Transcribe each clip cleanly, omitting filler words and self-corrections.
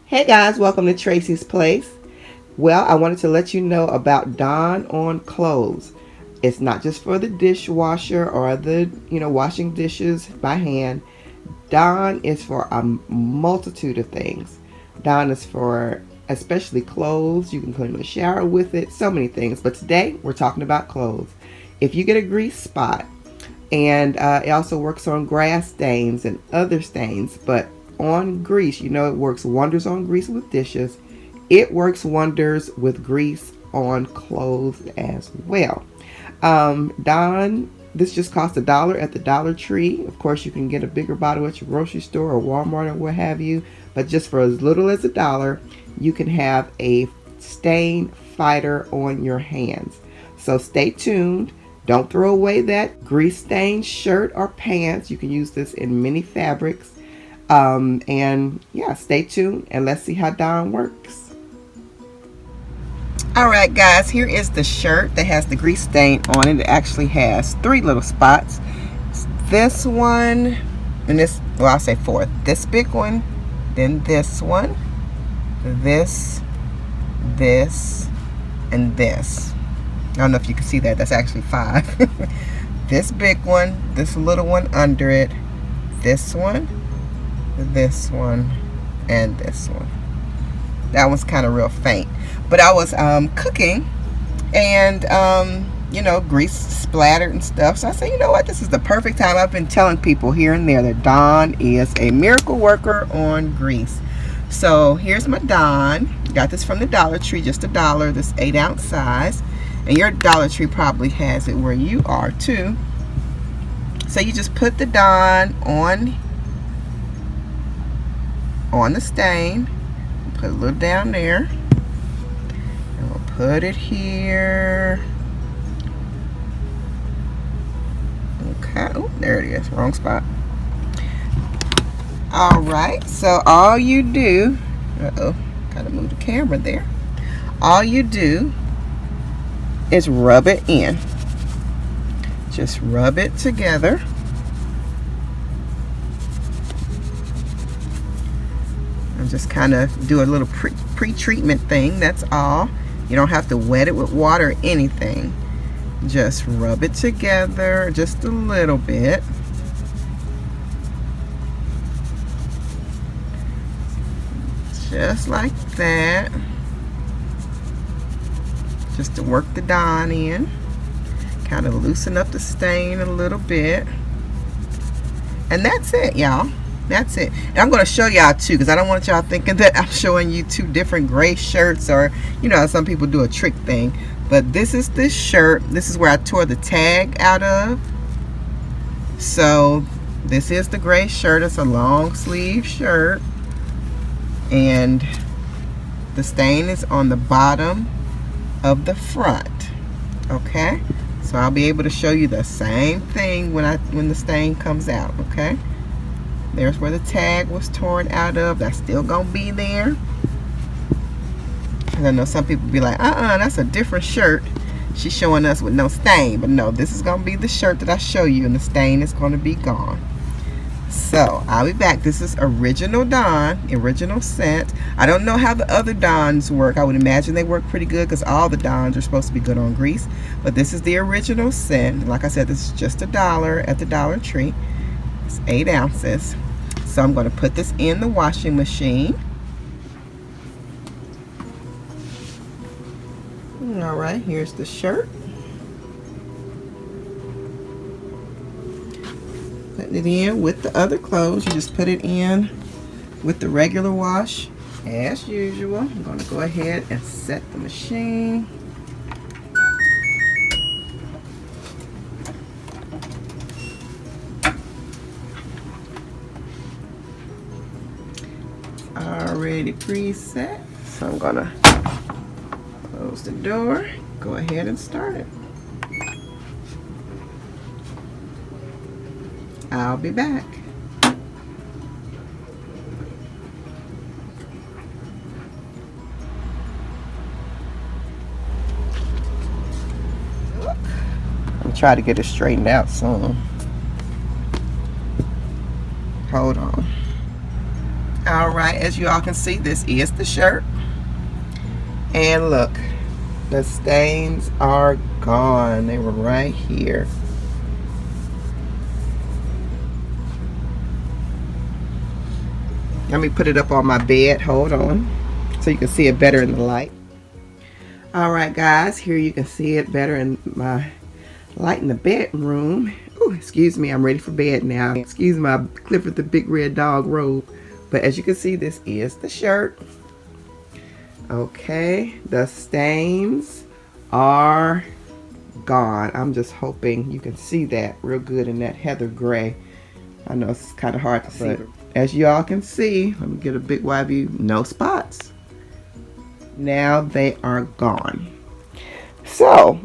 Hey guys, welcome to Tracie's Place. Well, I wanted to let you know about Dawn on clothes. It's not just for the dishwasher or the, washing dishes by hand. Dawn is for a multitude of things. Dawn is for especially clothes. You can put in the shower with it, so many things. But today we're talking about clothes. If you get a grease spot, and it also works on grass stains and other stains, but on grease, it works wonders on grease with dishes. It works wonders with grease on clothes as well. Dawn, this just costs $1 at the Dollar Tree. Of course, you can get a bigger bottle at your grocery store or Walmart or what have you, but just for as little as $1, you can have a stain fighter on your hands. So stay tuned. Don't throw away that grease stained shirt or pants. You can use this in many fabrics. And yeah, stay tuned and let's see how Dawn works. Alright guys, here is the shirt that has the grease stain on it. It actually has 3 little spots. This one, and this, well, I'll say 4. This big one, then this one, this, and this. I don't know if you can see that. That's actually 5. This big one, this little one under it, this one, and this one. That one's kind of real faint. But I was cooking and, grease splattered and stuff. So I said, you know what? This is the perfect time. I've been telling people here and there that Dawn is a miracle worker on grease. So here's my Dawn. Got this from the Dollar Tree, just $1, this 8-ounce size. And your Dollar Tree probably has it where you are too. So you just put the Dawn on the stain. Put a little down there. And we'll put it here. Okay. Oh, there it is. Wrong spot. Alright. So all you do. Gotta move the camera there. All you do is rub it in. Just rub it together. And just kind of do a little pre-treatment thing, that's all. You don't have to wet it with water or anything. Just rub it together just a little bit. Just like that. Just to work the Dawn in. Kind of loosen up the stain a little bit. And that's it, y'all. That's it. And I'm going to show y'all too, because I don't want y'all thinking that I'm showing you 2 different gray shirts, or some people do a trick thing. But this is this shirt. This is where I tore the tag out of. So this is the gray shirt. It's a long sleeve shirt. And the stain is on the bottom of the front. Okay, so I'll be able to show you the same thing when the stain comes out. Okay, there's where the tag was torn out of. That's still gonna be there. And I know some people be like, that's a different shirt. She's showing us with no stain. But no, this is gonna be the shirt that I show you, and the stain is gonna be gone. So I'll be back. This is original Dawn, original scent. I don't know how the other Dawns work. I would imagine they work pretty good, because all the Dawns are supposed to be good on grease. But this is the original scent. Like I said, this is just $1 at the Dollar Tree. It's 8 ounces. So I'm going to put this in the washing machine. All right, here's the shirt. Putting it in with the other clothes. You just put it in with the regular wash as usual. I'm going to go ahead and set the machine. Already preset. So I'm going to close the door. Go ahead and start it. I'll be back. I'm trying to get it straightened out soon. Hold on. All right, as you all can see, this is the shirt. And look, the stains are gone. They were right here. Let me put it up on my bed. Hold on, so you can see it better in the light. All right, guys, here you can see it better in my light in the bedroom. Ooh, excuse me, I'm ready for bed now. Excuse my Clifford the Big Red Dog robe. But as you can see, this is the shirt. Okay, the stains are gone. I'm just hoping you can see that real good in that heather gray. I know it's kind of hard to see, but as you all can see, let me get a big wide view. No spots. Now they are gone. So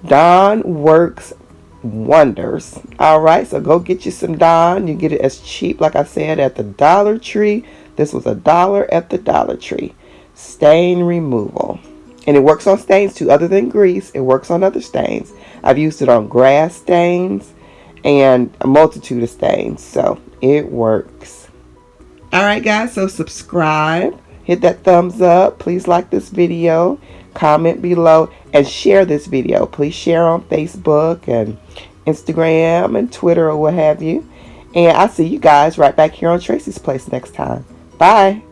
Dawn works wonders. All right, so go get you some Dawn. You get it as cheap, like I said, at the Dollar Tree. This was $1 at the Dollar Tree. Stain removal, and it works on stains too. Other than grease, it works on other stains. I've used it on grass stains and a multitude of stains, so it works. All right, guys, so subscribe, hit that thumbs up, please like this video, comment below, and share this video. Please share on Facebook and Instagram and Twitter or what have you. And I'll see you guys right back here on Tracie's Place next time. Bye.